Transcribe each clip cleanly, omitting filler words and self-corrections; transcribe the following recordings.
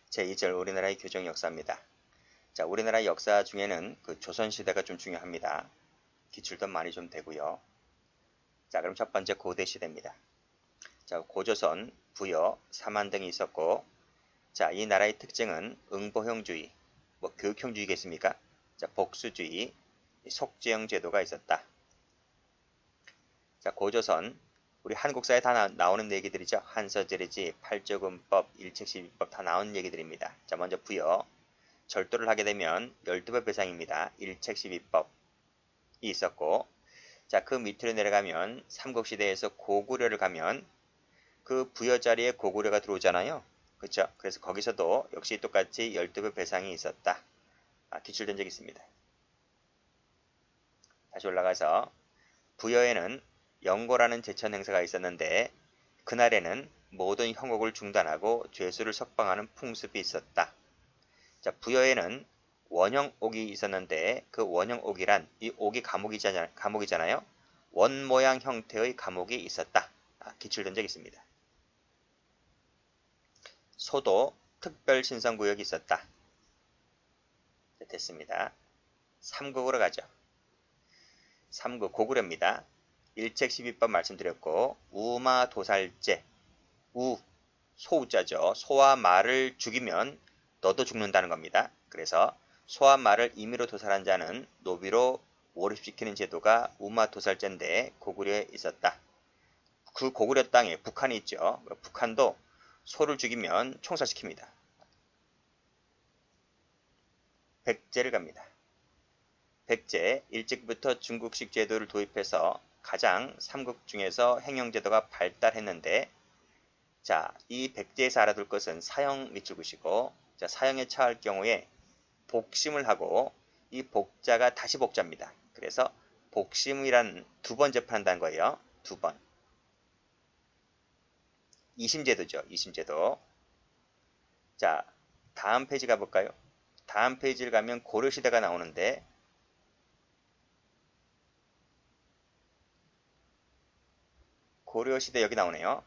제2절 우리나라의 교정 역사입니다. 자, 우리나라 역사 중에는 그 조선시대가 좀 중요합니다. 기출도 많이 좀 되고요. 자, 그럼 첫 번째 고대시대입니다. 자, 고조선, 부여, 삼한 등이 있었고, 자, 이 나라의 특징은 응보형주의, 뭐 교육형주의겠습니까? 자, 복수주의, 속죄형 제도가 있었다. 자, 고조선, 우리 한국사에 다 나오는 얘기들이죠. 한서제리지, 팔조금법, 일책시비법 다 나오는 얘기들입니다. 자, 먼저 부여, 절도를 하게 되면 12배 배상입니다. 일책시비법이 있었고, 자, 그 밑으로 내려가면 삼국시대에서 고구려를 가면 그 부여 자리에 고구려가 들어오잖아요. 그렇죠? 그래서 거기서도 역시 똑같이 12배 배상이 있었다. 기출된 적이 있습니다. 다시 올라가서 부여에는 영고라는 제천 행사가 있었는데 그날에는 모든 형옥을 중단하고 죄수를 석방하는 풍습이 있었다. 자, 부여에는 원형옥이 있었는데 그 원형옥이란 이 옥이 감옥이잖아요. 원 모양 형태의 감옥이 있었다. 기출된 적이 있습니다. 소도 특별신성구역이 있었다. 네, 됐습니다. 3국으로 가죠. 3국 고구려입니다. 일책시비법 말씀드렸고 우마도살제, 소우자죠. 소와 말을 죽이면 너도 죽는다는 겁니다. 그래서 소와 말을 임의로 도살한 자는 노비로 몰입시키는 제도가 우마도살제인데 고구려에 있었다. 그 고구려 땅에 북한이 있죠. 북한도 소를 죽이면 총살시킵니다. 백제를 갑니다. 백제, 일찍부터 중국식 제도를 도입해서 가장 삼국 중에서 행정제도가 발달했는데, 자, 이 백제에서 알아둘 것은 사형 밑줄긋이고, 자, 사형에 처할 경우에 복심을 하고 이 복자가 다시 복자입니다. 그래서 복심이란 2번 재판한다는 거예요. 2번. 이심제도죠. 이심제도. 자, 다음 페이지 가볼까요? 다음 페이지를 가면 고려시대가 나오는데 고려시대 여기 나오네요.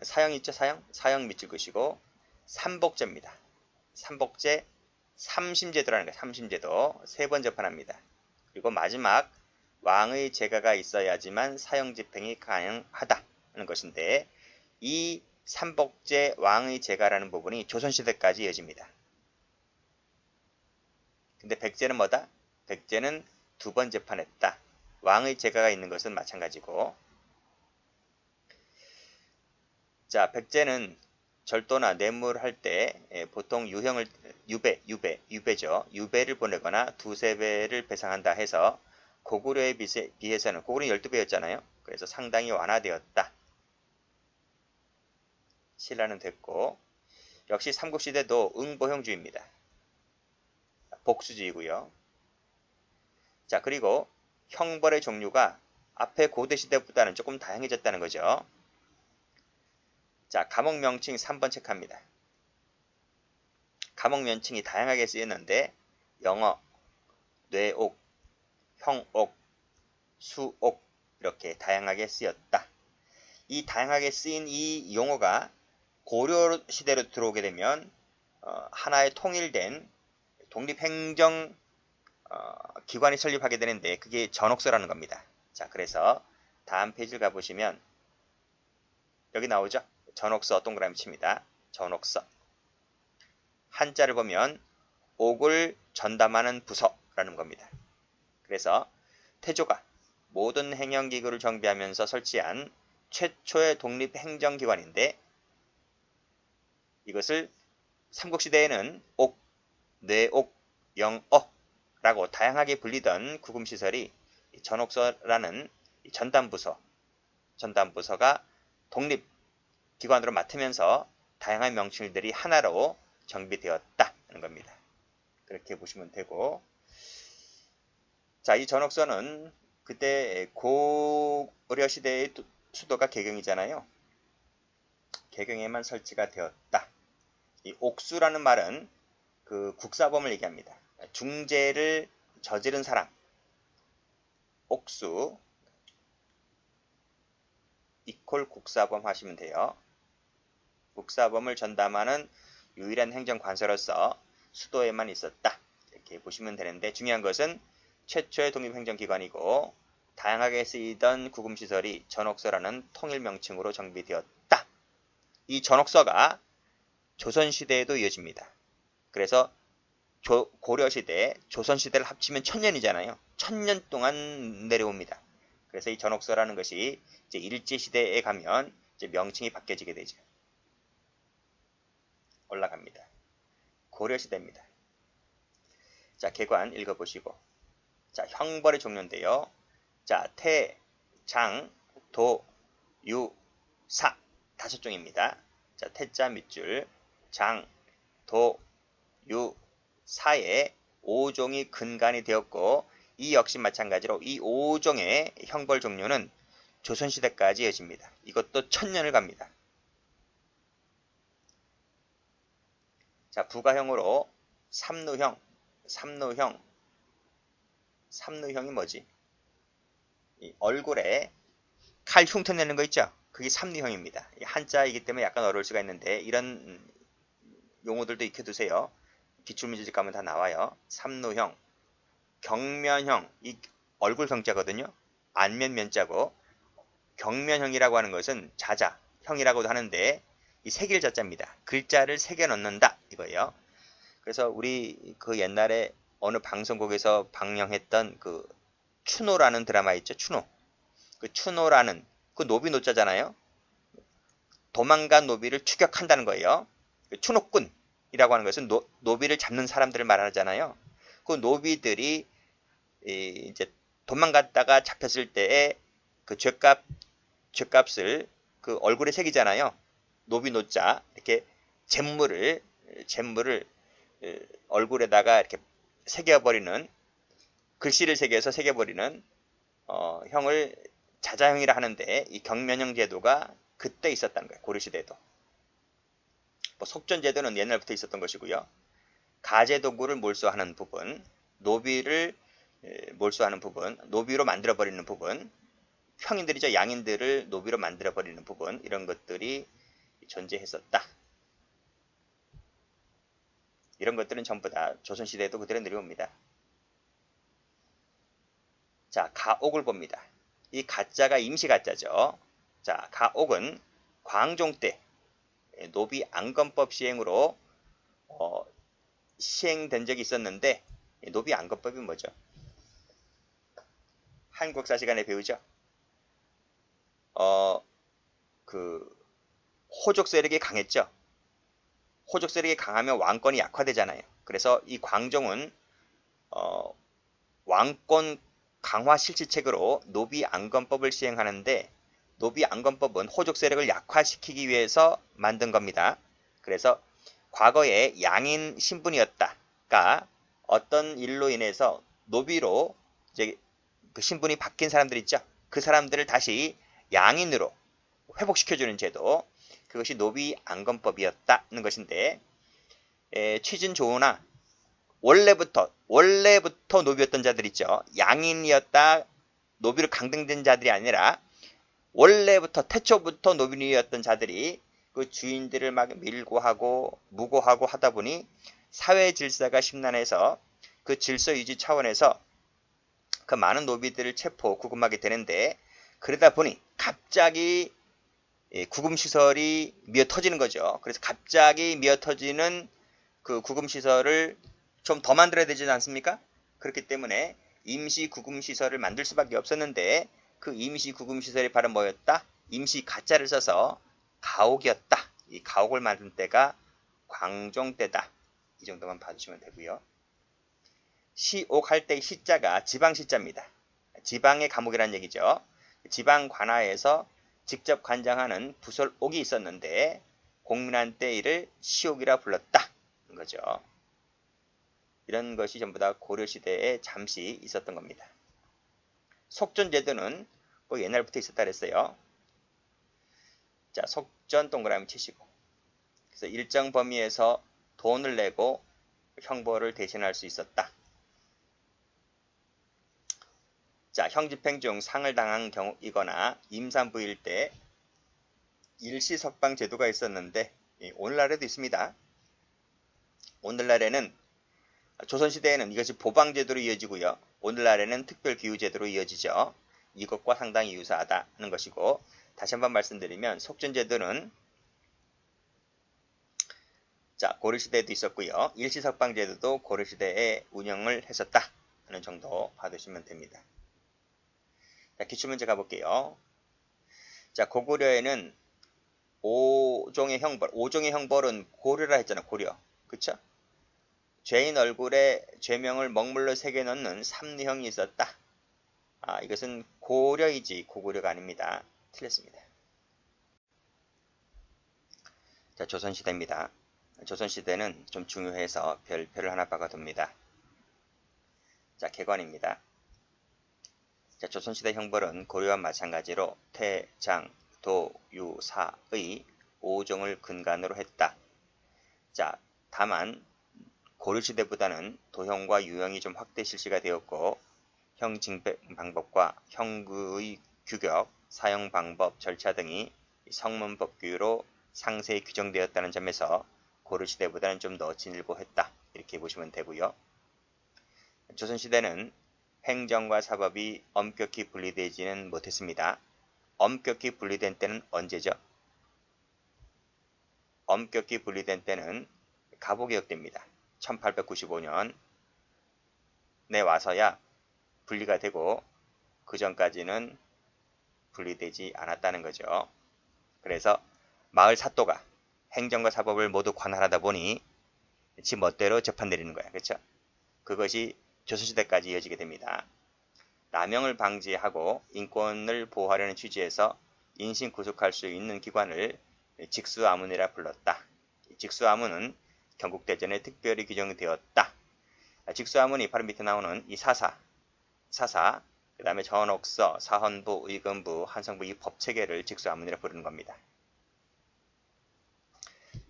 사형 있죠? 사형? 사형 밑줄 그시고 삼복제입니다. 삼복제 삼심제도라는 거예요. 삼심제도 3번 재판합니다. 그리고 마지막 왕의 재가가 있어야지만 사형 집행이 가능하다는 것인데 이 삼복제 왕의 재가라는 부분이 조선시대까지 이어집니다. 근데 백제는 뭐다? 백제는 2번 재판했다. 왕의 재가가 있는 것은 마찬가지고, 자, 백제는 절도나 뇌물할 때 보통 유형을 유배죠. 유배를 보내거나 2~3배를 배상한다 해서 고구려에 비해서는 고구려는 12배였잖아요. 그래서 상당히 완화되었다. 신라는 됐고, 역시 삼국시대도 응보형주의입니다. 복수주의고요. 자, 그리고 형벌의 종류가 앞에 고대시대보다는 조금 다양해졌다는 거죠. 자, 감옥 명칭 3번 체크합니다. 감옥 명칭이 다양하게 쓰였는데 영어, 뇌옥, 형옥, 수옥 이렇게 다양하게 쓰였다. 이 다양하게 쓰인 이 용어가 고려 시대로 들어오게 되면 하나의 통일된 독립행정 기관이 설립하게 되는데 그게 전옥서라는 겁니다. 자, 그래서 다음 페이지를 가보시면 여기 나오죠? 전옥서 동그라미 칩니다. 전옥서. 한자를 보면 옥을 전담하는 부서라는 겁니다. 그래서 태조가 모든 행정기구를 정비하면서 설치한 최초의 독립행정기관인데 이것을 삼국시대에는 옥, 뇌옥, 영어라고 다양하게 불리던 구금시설이 전옥서라는 전담부서가 독립기관으로 맡으면서 다양한 명칭들이 하나로 정비되었다는 겁니다. 그렇게 보시면 되고, 자, 이 전옥서는 그때 고려 시대의 수도가 개경이잖아요. 개경에만 설치가 되었다. 이 옥수라는 말은 그 국사범을 얘기합니다. 중죄를 저지른 사람, 옥수 이퀄 국사범 하시면 돼요. 국사범을 전담하는 유일한 행정관서로서 수도에만 있었다. 이렇게 보시면 되는데 중요한 것은 최초의 독립행정기관이고 다양하게 쓰이던 구금시설이 전옥서라는 통일명칭으로 정비되었다. 이 전옥서가 조선시대에도 이어집니다. 그래서 고려시대, 조선시대를 합치면 1000년이잖아요. 1000년 동안 내려옵니다. 그래서 이 전옥서라는 것이 이제 일제시대에 가면 이제 명칭이 바뀌어지게 되죠. 올라갑니다. 고려시대입니다. 자, 개관 읽어보시고. 자, 형벌의 종류인데요. 자, 태, 장, 도, 유, 사. 5종입니다. 자, 태자 밑줄, 장, 도, 유, 사의 5종이 근간이 되었고 이 역시 마찬가지로 이 5종의 형벌 종류는 조선시대까지 이어집니다. 이것도 1000년을 갑니다. 자, 부가형으로 삼루형, 삼루형이 뭐지? 이 얼굴에 칼 흉터 내는 거 있죠? 그게 삼루형입니다. 한자이기 때문에 약간 어려울 수가 있는데 이런 용어들도 익혀두세요. 기출문제집 가면 다 나와요. 삼루형, 경면형, 이 얼굴 경자거든요. 안면 면자고 경면형이라고 하는 것은 자자, 형이라고도 하는데 이 새길 자자입니다. 글자를 새겨 넣는다 이거예요. 그래서 우리 그 옛날에 어느 방송국에서 방영했던 그 추노라는 드라마 있죠. 추노. 그 추노라는 그 노비 노자잖아요. 도망간 노비를 추격한다는 거예요. 그 추노꾼이라고 하는 것은 노비를 잡는 사람들을 말하잖아요. 그 노비들이 이제 도망갔다가 잡혔을 때에 그 죄값을 그 얼굴에 새기잖아요. 노비 노자 이렇게 잿물을 얼굴에다가 이렇게 새겨버리는 글씨를 새겨서 새겨버리는 형을 자자형이라 하는데 이 경면형 제도가 그때 있었다는 거예요. 고려시대에도. 뭐 속전제도는 옛날부터 있었던 것이고요. 가제도구를 몰수하는 부분, 노비를 몰수하는 부분, 노비로 만들어버리는 부분, 평인들이죠. 양인들을 노비로 만들어버리는 부분 이런 것들이 존재했었다. 이런 것들은 전부 다 조선시대에도 그대로 내려옵니다. 자, 가옥을 봅니다. 이 가짜가 임시가짜죠. 자, 가옥은 광종 때 노비 안건법 시행으로 시행된 적이 있었는데 노비 안건법이 뭐죠? 한국사 시간에 배우죠. 그 호족 세력이 강했죠. 호족 세력이 강하면 왕권이 약화되잖아요. 그래서 이 광종은 왕권 강화 실시책으로 노비 안건법을 시행하는데 노비 안건법은 호족 세력을 약화시키기 위해서 만든 겁니다. 그래서 과거에 양인 신분이었다가 어떤 일로 인해서 노비로 이제 그 신분이 바뀐 사람들 있죠. 그 사람들을 다시 양인으로 회복시켜주는 제도, 그것이 노비 안건법이었다는 것인데 취진 좋으나 원래부터 노비였던 자들 있죠. 양인이었다 노비로 강등된 자들이 아니라 원래부터 태초부터 노비였던 자들이 그 주인들을 막 밀고 하고 무고하고 하다 보니 사회 질서가 심란해서 그 질서 유지 차원에서 그 많은 노비들을 체포 구금하게 되는데 그러다 보니 갑자기 구금시설이 미어터지는 거죠. 그래서 갑자기 미어터지는 그 구금시설을 좀 더 만들어야 되지 않습니까? 그렇기 때문에 임시 구금시설을 만들 수밖에 없었는데 그 임시 구금시설이 바로 뭐였다? 임시 가짜를 써서 가옥이었다. 이 가옥을 만든 때가 광종 때다. 이 정도만 봐주시면 되고요. 시옥할 때 시자가 지방시자입니다. 지방의 감옥이라는 얘기죠. 지방 관하에서 직접 관장하는 부설옥이 있었는데 공민한 때 이를 시옥이라 불렀다. 거죠. 이런 것이 전부 다 고려시대에 잠시 있었던 겁니다. 속전제도는 뭐 옛날부터 있었다 그랬어요. 자, 속전 동그라미 치시고. 그래서 일정 범위에서 돈을 내고 형벌을 대신할 수 있었다. 자, 형집행 중 상을 당한 경우이거나 임산부일 때 일시석방 제도가 있었는데 오늘날에도 있습니다. 오늘날에는 조선시대에는 이것이 보방제도로 이어지고요. 오늘날에는 특별기후제도로 이어지죠. 이것과 상당히 유사하다는 것이고, 다시 한번 말씀드리면 속전제도는 자, 고려시대에도 있었고요. 일시석방제도도 고려시대에 운영을 했었다 하는 정도 봐두시면 됩니다. 자, 기출문제 가볼게요. 자, 고구려에는 5종의 형벌, 5종의 형벌은 고려라 했잖아, 고려. 그쵸? 죄인 얼굴에 죄명을 먹물로 새겨 넣는 삼류형이 있었다. 이것은 고려이지 고구려가 아닙니다. 틀렸습니다. 자, 조선시대입니다. 조선시대는 좀 중요해서 별표를 하나 박아둡니다. 자, 개관입니다. 자, 조선시대 형벌은 고려와 마찬가지로 태, 장, 도, 유, 사의 5종을 근간으로 했다. 자, 다만 고려시대보다는 도형과 유형이 좀 확대 실시가 되었고 형 징배 방법과 형의 규격, 사용 방법, 절차 등이 성문법규로 상세히 규정되었다는 점에서 고려시대보다는 좀 더 진일보했다. 이렇게 보시면 되고요. 조선시대는 행정과 사법이 엄격히 분리되지는 못했습니다. 엄격히 분리된 때는 언제죠? 엄격히 분리된 때는 갑오개혁때입니다. 1895년에 와서야 분리가 되고 그 전까지는 분리되지 않았다는 거죠. 그래서 마을 사또가 행정과 사법을 모두 관할하다 보니 지 멋대로 재판 내리는 거야. 그렇죠? 그것이 조선시대까지 이어지게 됩니다. 남용을 방지하고 인권을 보호하려는 취지에서 인신 구속할 수 있는 기관을 직수아문이라 불렀다. 직수아문은 경국대전에 특별히 규정되었다. 직수아문이 바로 밑에 나오는 이 사사, 그 다음에 전옥서, 사헌부, 의금부, 한성부 이 법체계를 직수아문이라 부르는 겁니다.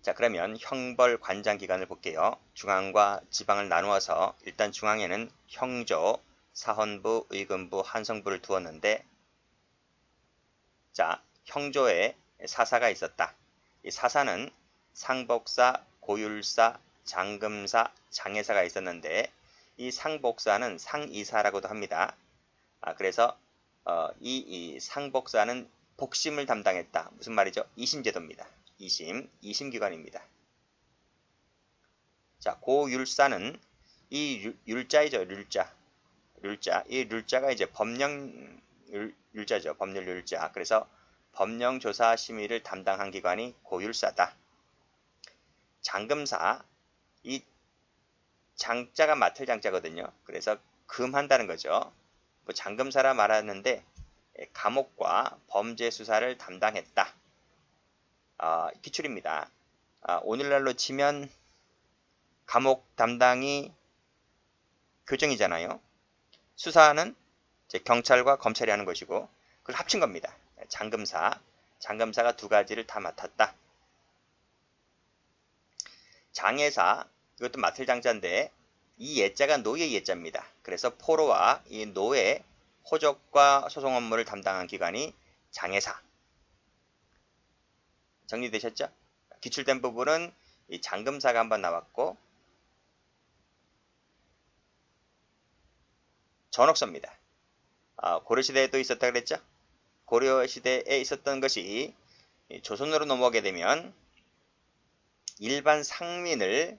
자, 그러면 형벌 관장 기관을 볼게요. 중앙과 지방을 나누어서 일단 중앙에는 형조, 사헌부, 의금부, 한성부를 두었는데 자, 형조에 사사가 있었다. 이 사사는 상복사, 고율사, 장금사, 장애사가 있었는데 이 상복사는 상이사라고도 합니다. 그래서 이 상복사는 복심을 담당했다. 무슨 말이죠? 이심제도입니다. 이심기관입니다. 자, 고율사는 이 율자이죠. 율자. 이 율자가 이제 법령 율자죠. 법률 율자. 그래서 법령조사 심의를 담당한 기관이 고율사다. 장금사, 이 장자가 맡을 장자거든요. 그래서 금한다는 거죠. 뭐 장금사라 말하는데 감옥과 범죄 수사를 담당했다. 기출입니다. 오늘날로 치면 감옥 담당이 교정이잖아요. 수사는 이제 경찰과 검찰이 하는 것이고 그걸 합친 겁니다. 장금사가 두 가지를 다 맡았다. 장애사, 이것도 맡을 장자인데 이 예자가 노예 예자입니다. 그래서 포로와 이 노예, 호적과 소송 업무를 담당한 기관이 장애사. 정리되셨죠? 기출된 부분은 이 장금사가 한번 나왔고 전옥서입니다. 고려시대에도 있었다 그랬죠? 고려시대에 있었던 것이 조선으로 넘어오게 되면 일반 상민을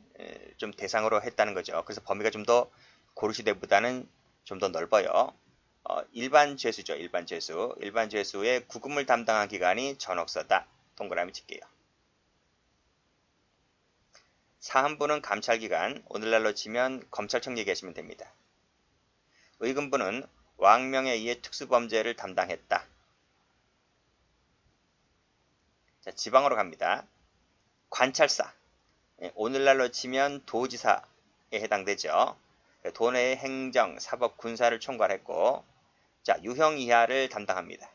좀 대상으로 했다는 거죠. 그래서 범위가 좀 더 고려시대보다는 좀 더 넓어요. 일반 죄수죠. 일반 죄수의 구금을 담당한 기관이 전옥서다. 동그라미 칠게요. 사헌부는 감찰기관, 오늘날로 치면 검찰청 얘기하시면 됩니다. 의금부는 왕명에 의해 특수범죄를 담당했다. 자, 지방으로 갑니다. 관찰사, 오늘날로 치면 도지사에 해당되죠. 도내의 행정, 사법, 군사를 총괄했고 자, 유형 이하를 담당합니다.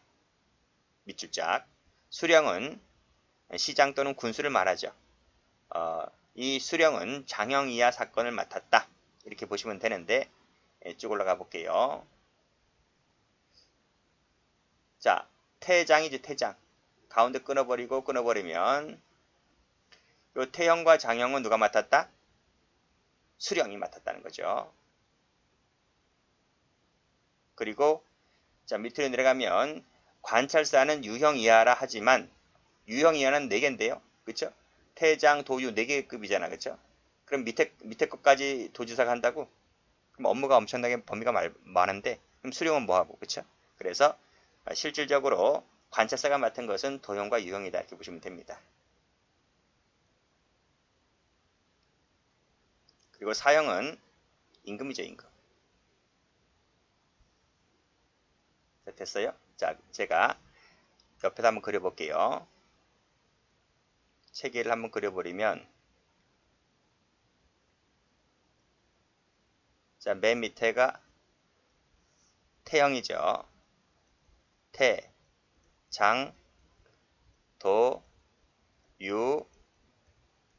밑줄짝. 수령은 시장 또는 군수를 말하죠. 이 수령은 장형 이하 사건을 맡았다. 이렇게 보시면 되는데 쭉 올라가 볼게요. 자, 태장이지 태장. 가운데 끊어버리면 요 태형과 장형은 누가 맡았다? 수령이 맡았다는 거죠. 그리고 자 밑으로 내려가면 관찰사는 유형 이하라 하지만 유형 이하는 4개인데요. 그쵸? 태장, 도유 4개급이잖아. 그쵸? 그럼 밑에 것까지 도지사가 한다고? 그럼 업무가 엄청나게 범위가 많은데 그럼 수령은 뭐하고? 그쵸? 그래서 실질적으로 관찰사가 맡은 것은 도형과 유형이다. 이렇게 보시면 됩니다. 그리고 사형은 임금이죠. 임금. 자, 됐어요? 자, 제가 옆에다 한번 그려볼게요. 체계를 한번 그려버리면 자, 맨 밑에가 태형이죠. 태, 장, 도, 유,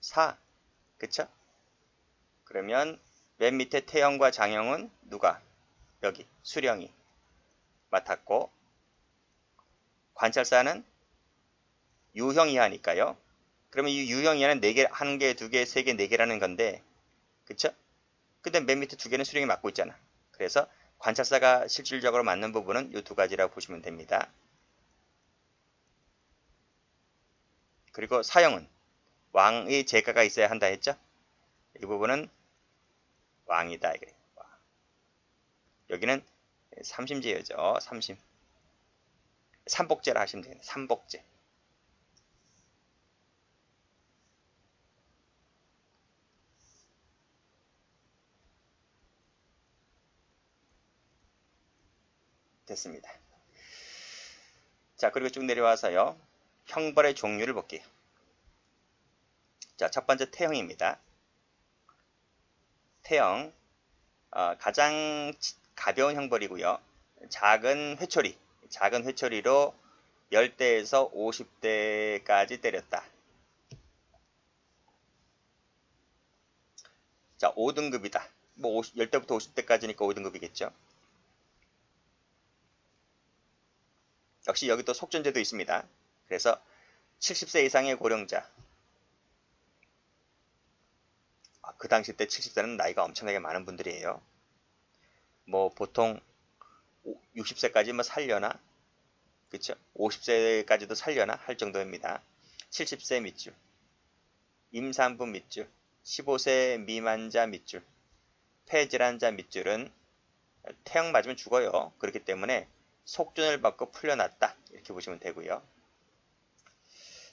사. 그쵸? 그러면 맨 밑에 태형과 장형은 누가? 여기 수령이 맡았고 관찰사는 유형 이하니까요. 그러면 이 유형 이하는 4개, 1개, 2개, 3개, 4개라는 건데 그쵸? 근데 맨 밑에 2개는 수령이 맡고 있잖아. 그래서 관찰사가 실질적으로 맡는 부분은 이 2가지라고 보시면 됩니다. 그리고 사형은 왕의 제가가 있어야 한다 했죠? 이 부분은 왕이다. 여기는 삼심제여죠. 삼심. 삼복제라 하시면 되겠네. 삼복제. 됐습니다. 자, 그리고 쭉 내려와서요. 형벌의 종류를 볼게요. 자, 첫 번째 태형입니다. 태형. 가장 가벼운 형벌이고요. 작은 회초리로 10대에서 50대까지 때렸다. 자, 5등급이다. 뭐 10대부터 50대까지니까 5등급이겠죠. 역시 여기 또 속전제도 있습니다. 그래서 70세 이상의 고령자. 그 당시 때 70세는 나이가 엄청나게 많은 분들이에요. 뭐 보통 60세까지 뭐 살려나? 그쵸? 50세까지도 살려나? 할 정도입니다. 70세 밑줄, 임산부 밑줄, 15세 미만자 밑줄, 폐질환자 밑줄은 태형 맞으면 죽어요. 그렇기 때문에 속전을 받고 풀려났다. 이렇게 보시면 되고요.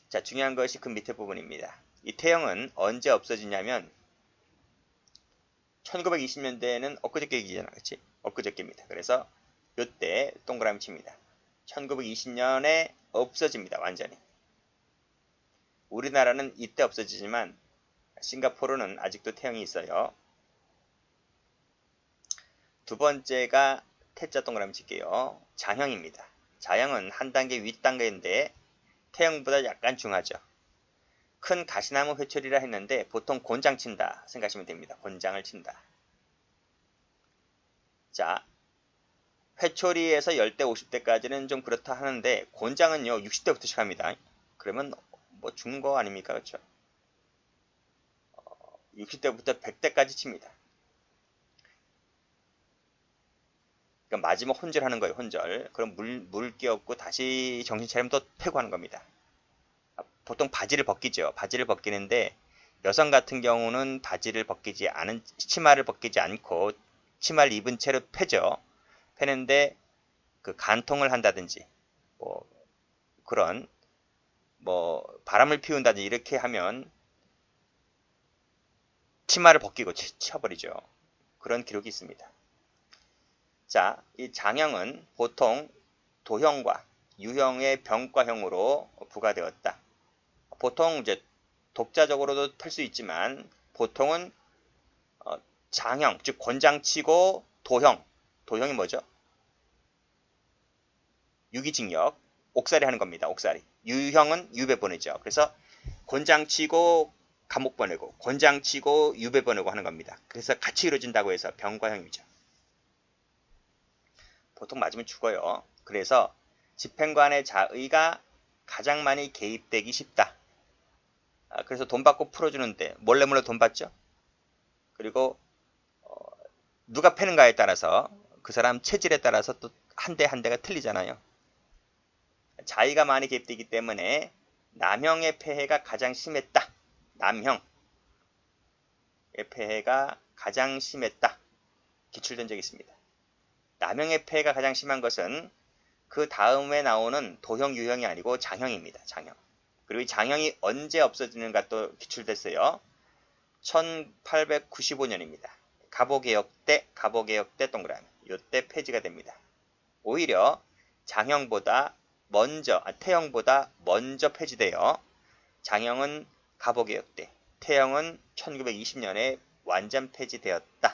자, 중요한 것이 그 밑에 부분입니다. 이 태형은 언제 없어지냐면 1920년대에는 엊그저께 얘기잖아. 그치? 엊그저께입니다. 그래서 이때 동그라미 칩니다. 1920년에 없어집니다. 완전히. 우리나라는 이때 없어지지만 싱가포르는 아직도 태형이 있어요. 두 번째가 태자 동그라미 칠게요. 장형입니다. 장형은 한 단계 윗단계인데 태형보다 약간 중하죠. 큰 가시나무 회초리라 했는데 보통 곤장 친다 생각하시면 됩니다. 곤장을 친다. 자, 회초리에서 10대 50대까지는 좀 그렇다 하는데 곤장은요 60대부터 시작합니다. 그러면 뭐 죽는 거 아닙니까? 그렇죠? 60대부터 100대까지 칩니다. 그러니까 마지막 혼절하는 거예요. 혼절. 그럼 물 끼얹고 다시 정신 차리면 또 패고 하는 겁니다. 보통 바지를 벗기죠. 바지를 벗기는데 여성 같은 경우는 바지를 벗기지 않은 치마를 벗기지 않고 치마를 입은 채로 패죠. 패는데 그 간통을 한다든지 뭐 그런 뭐 바람을 피운다든지 이렇게 하면 치마를 벗기고 쳐버리죠. 그런 기록이 있습니다. 자, 이 장형은 보통 도형과 유형의 병과형으로 부과되었다. 보통 이제 독자적으로도 탈 수 있지만 보통은 장형, 즉 권장치고 도형이 뭐죠? 유기징역, 옥살이 하는 겁니다. 옥살이. 유형은 유배 보내죠. 그래서 권장치고 감옥 보내고 권장치고 유배 보내고 하는 겁니다. 그래서 같이 이루어진다고 해서 병과형이죠. 보통 맞으면 죽어요. 그래서 집행관의 자의가 가장 많이 개입되기 쉽다. 그래서 돈 받고 풀어주는데 몰래 돈 받죠. 그리고 누가 패는가에 따라서 그 사람 체질에 따라서 또 한 대 한 대가 틀리잖아요. 자의가 많이 개입되기 때문에 남형의 폐해가 가장 심했다. 남형의 폐해가 가장 심했다. 기출된 적이 있습니다. 남형의 폐해가 가장 심한 것은 그 다음에 나오는 도형, 유형이 아니고 장형입니다. 장형. 그리고 이 장형이 언제 없어지는가 또 기출됐어요. 1895년입니다. 갑오개혁 때 동그라미. 요때 폐지가 됩니다. 오히려 장형보다 먼저, 태형보다 먼저 폐지돼요. 장형은 갑오개혁 때, 태형은 1920년에 완전 폐지되었다.